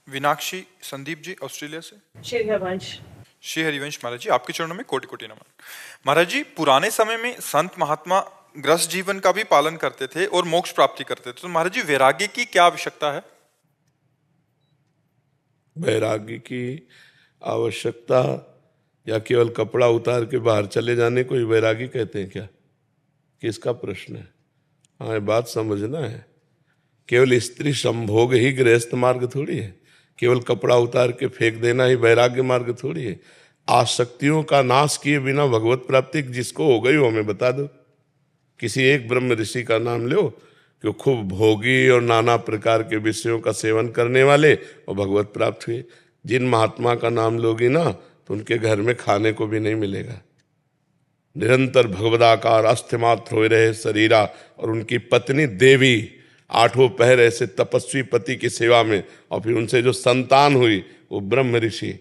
Vinakshi Sandeep ji Australia से। श्री हरिवंश। श्री हरिवंश महाराज जी, आपके चरणों में कोटि कोटि नमन। महाराज जी, पुराने समय में संत महात्मा ग्रस्त जीवन का भी पालन करते थे और मोक्ष प्राप्ति करते थे, तो महाराज जी वैराग्य की क्या आवश्यकता है? वैराग्य की आवश्यकता या केवल कपड़ा उतार के बाहर चले जाने को ही वैरागी कहते हैं क्या? किसका प्रश्न है? हाँ, ये बात समझना है। केवल स्त्री संभोग ही गृहस्थ मार्ग थोड़ी है। केवल कपड़ा उतार के फेंक देना ही वैराग्य मार्ग थोड़ी है। आसक्तियों का नाश किए बिना भगवत प्राप्ति जिसको हो गई हो हमें बता दो। किसी एक ब्रह्म ऋषि का नाम लो कि खूब भोगी और नाना प्रकार के विषयों का सेवन करने वाले और भगवत प्राप्त हुए। जिन महात्मा का नाम लोगी ना तो उनके घर में खाने को भी नहीं मिलेगा। निरंतर भगवदाकार अस्थिमात्र हो रहे शरीरा और उनकी पत्नी देवी 8 पहर ऐसे तपस्वी पति की सेवा में, और फिर उनसे जो संतान हुई वो ब्रह्म ऋषि।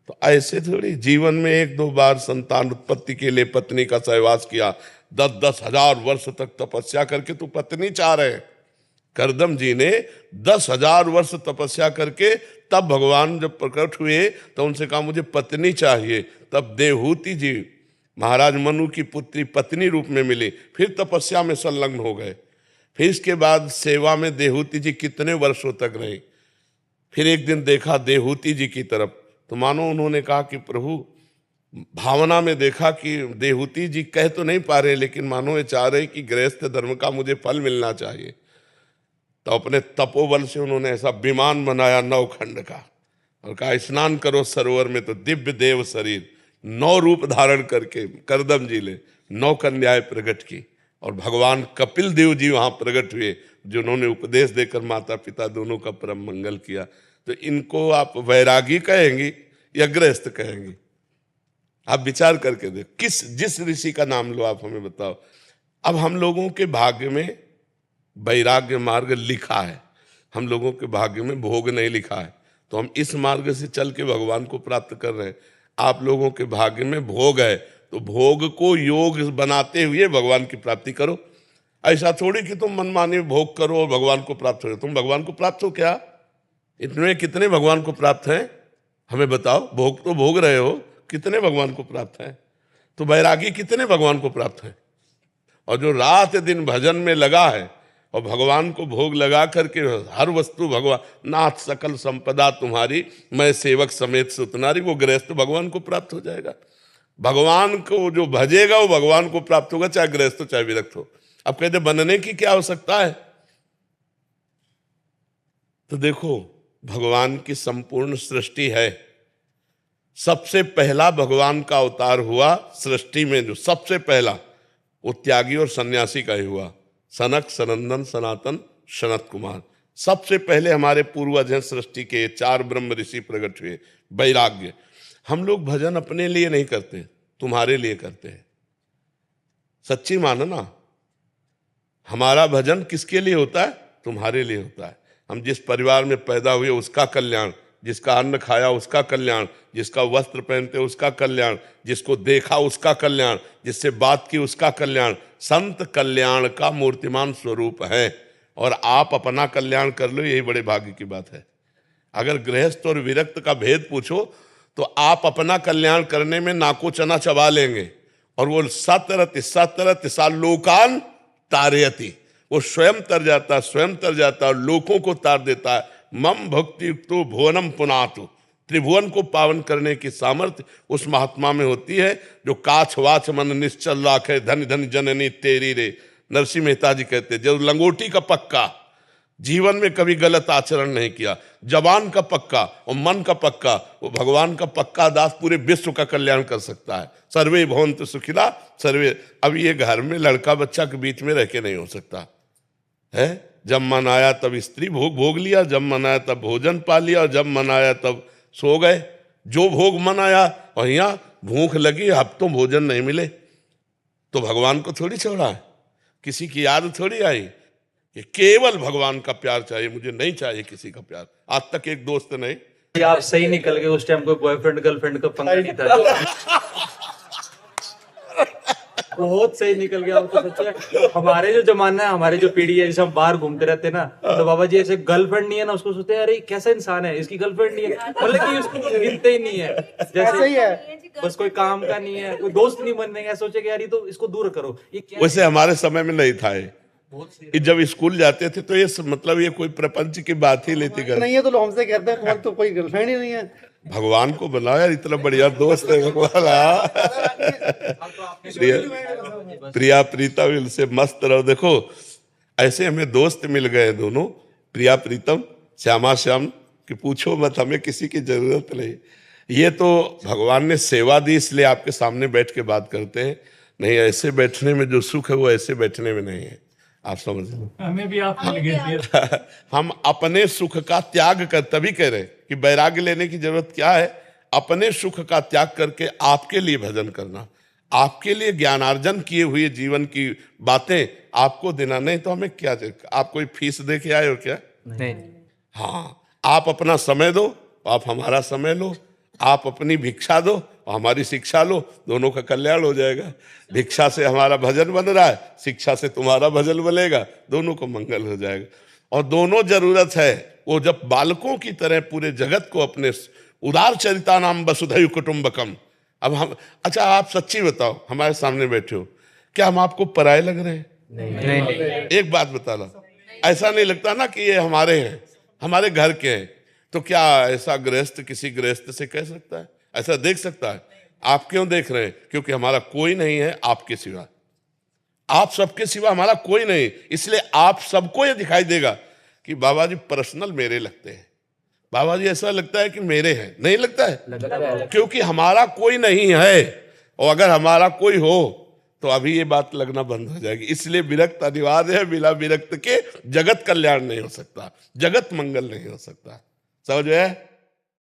तो ऐसे थोड़ी जीवन में 1-2 बार संतान उत्पत्ति के लिए पत्नी का सहवास किया, 10-10 हजार वर्ष तक तपस्या करके तू पत्नी चाह रहे। करदम जी ने 10,000 वर्ष तपस्या करके तब भगवान जब प्रकट हुए तो उनसे कहा मुझे पत्नी चाहिए। तब देवहूति जी महाराज मनु की पुत्री पत्नी रूप में मिली, फिर तपस्या में संलग्न हो गए। फिर इसके बाद सेवा में देवहूति जी कितने वर्षों तक रही। फिर एक दिन देखा देवहूति जी की तरफ तो मानो उन्होंने कहा कि प्रभु, भावना में देखा कि देवहूति जी कह तो नहीं पा रहे लेकिन मानो ये चाह रहे कि गृहस्थ धर्म का मुझे फल मिलना चाहिए। तो अपने तपोबल से उन्होंने ऐसा विमान बनाया 9 खंड का और कहा स्नान करो सरोवर में। तो दिव्य देव शरीर 9 रूप धारण करके करदम जी ने 9 कन्याएं प्रकट की और भगवान कपिल देव जी वहां प्रकट हुए जिन्होंने उपदेश देकर माता पिता दोनों का परम मंगल किया। तो इनको आप वैरागी कहेंगी या गृहस्थ कहेंगी? आप विचार करके देखो, जिस ऋषि का नाम लो आप हमें बताओ। अब हम लोगों के भाग्य में वैराग्य मार्ग लिखा है, हम लोगों के भाग्य में भोग नहीं लिखा है, तो हम इस मार्ग से चल के भगवान को प्राप्त कर रहे हैं। आप लोगों के भाग्य में भोग है तो भोग को योग बनाते हुए भगवान की प्राप्ति करो। ऐसा थोड़ी कि तुम मनमानी भोग करो और भगवान को प्राप्त हो। तुम भगवान को प्राप्त हो क्या? इतने कितने भगवान को प्राप्त हैं हमें बताओ। भोग तो भोग रहे हो, कितने भगवान को प्राप्त हैं? तो वैरागी कितने भगवान को प्राप्त हैं? और जो रात दिन भजन में लगा है और भगवान को भोग लगा करके हर वस्तु भगवान, नाथ सकल संपदा तुम्हारी मैं सेवक समेत सुतनारी, वो गृहस्थ भगवान को प्राप्त हो जाएगा। भगवान को जो भजेगा वो भगवान को प्राप्त होगा, चाहे गृहस्थ हो चाहे विरक्त हो। अब कहते बनने की क्या आवश्यकता है? तो देखो, भगवान की संपूर्ण सृष्टि है। सबसे पहला भगवान का अवतार हुआ सृष्टि में, जो सबसे पहला वो त्यागी और सन्यासी का ही हुआ। सनक, सनंदन, सनातन, सनत कुमार, सबसे पहले हमारे पूर्वज हैं सृष्टि के। 4 ब्रह्म ऋषि प्रकट हुए। वैराग्य, हम लोग भजन अपने लिए नहीं करते, तुम्हारे लिए करते हैं। सच्ची मानो ना, हमारा भजन किसके लिए होता है? तुम्हारे लिए होता है। हम जिस परिवार में पैदा हुए उसका कल्याण, जिसका अन्न खाया उसका कल्याण, जिसका वस्त्र पहनते उसका कल्याण, जिसको देखा उसका कल्याण, जिससे बात की उसका कल्याण। संत कल्याण का मूर्तिमान स्वरूप है और आप अपना कल्याण कर लो, यही बड़े भाग्य की बात है। अगर गृहस्थ और विरक्त का भेद पूछो तो आप अपना कल्याण करने में नाको चना चबा लेंगे और वो सतरति सा लोकान तारयति, वो स्वयं तर जाता, स्वयं तर जाता और लोकों को तार देता है। मम भक्ति युक्तो भुवनम पुनातु, त्रिभुवन को पावन करने की सामर्थ्य उस महात्मा में होती है जो काछ वाच मन निश्चल राखे, धन धन जननी तेरी रे। नरसिंह मेहता जी कहते जो लंगोटी का पक्का, जीवन में कभी गलत आचरण नहीं किया, जबान का पक्का और मन का पक्का, वो भगवान का पक्का दास पूरे विश्व का कल्याण कर सकता है। सर्वे भवन्तु सुखिना सर्वे। अब ये घर में लड़का बच्चा के बीच में रह के नहीं हो सकता है। जब मन आया तब स्त्री भोग भोग लिया, जब मन आया तब भोजन पा लिया और जब मन आया तब सो गए। जो भोग मन आया, और यहाँ भूख लगी, हफ्तों भोजन नहीं मिले, तो भगवान को थोड़ी छोड़ा है, किसी की याद थोड़ी आई कि केवल भगवान का प्यार चाहिए, मुझे नहीं चाहिए किसी का प्यार। आज तक एक दोस्त नहीं। आप सही निकल गए, उस टाइम कोई बॉयफ्रेंड गर्लफ्रेंड का पंगा नहीं था। बहुत सही निकल गया। तो सोचिए हमारे जो जमाना है, हमारे जो पीढ़ी है, जैसे हम बाहर घूमते रहते हैं ना, तो बाबा जी ऐसे गर्लफ्रेंड नहीं है ना, उसको सोचते हैं अरे कैसा इंसान है, इसकी गर्लफ्रेंड नहीं है, मतलब कि उसको गिनते ही नहीं है। जैसे ही है बस कोई काम का नहीं है, कोई दोस्त नहीं बनने का, सोचे कि यार ये तो इसको दूर करो, ये क्या वैसे हमारे समय में नहीं था ये जब स्कूल जाते थे तो ये मतलब ये कोई प्रपंच की बात ही लेती कर नहीं है तो लोग हमसे कहते हैं तुम्हारी तो कोई गर्लफ्रेंड ही नहीं है। भगवान को बनाओ यार, इतना बढ़िया दोस्त है भगवान। प्रिया प्रीतम से मस्त रहो। देखो ऐसे हमें दोस्त मिल गए दोनों, प्रिया प्रीतम, श्यामा श्याम, कि पूछो मत, हमें किसी की जरूरत नहीं। ये तो भगवान ने सेवा दी इसलिए आपके सामने बैठ के बात करते हैं, नहीं ऐसे बैठने में जो सुख है वो ऐसे बैठने में नहीं है, आप समझ लो। हमें भी आप मिल गए। हम अपने सुख का त्याग कर, तभी कह रहे कि वैराग्य लेने की जरूरत क्या है, अपने सुख का त्याग करके आपके लिए भजन करना, आपके लिए ज्ञानार्जन किए हुए जीवन की बातें आपको देना। नहीं तो हमें क्या, आप कोई फीस दे के आए हो क्या? नहीं, हाँ, आप अपना समय दो, आप हमारा समय लो, आप अपनी भिक्षा दो और हमारी शिक्षा लो, दोनों का कल्याण हो जाएगा। भिक्षा से हमारा भजन बन रहा है, शिक्षा से तुम्हारा भजन बनेगा, दोनों को मंगल हो जाएगा। और दोनों जरूरत है, वो जब बालकों की तरह पूरे जगत को अपने उदार चरिता नाम वसुधैव कुटुंबकम। अब हम, अच्छा आप सच्ची बताओ, हमारे सामने बैठे हो, क्या हम आपको पराये लग रहे हैं? नहीं। एक बात बता लो, ऐसा नहीं लगता ना कि ये हमारे हैं, हमारे घर के हैं? तो क्या ऐसा गृहस्थ किसी गृहस्थ से कह सकता है, ऐसा देख सकता है? आप क्यों देख रहे हैं? क्योंकि हमारा कोई नहीं है आपके सिवा, आप सबके सिवा हमारा कोई नहीं, इसलिए आप सबको ये दिखाई देगा कि बाबा जी पर्सनल मेरे लगते हैं, बाबा जी ऐसा लगता है कि मेरे हैं, नहीं लगता है? क्योंकि हमारा कोई नहीं है, और अगर हमारा कोई हो तो अभी ये बात लगना बंद हो जाएगी। इसलिए विरक्त अनिवार्य है, बिना विरक्त के जगत कल्याण नहीं हो सकता, जगत मंगल नहीं हो सकता। समझ में?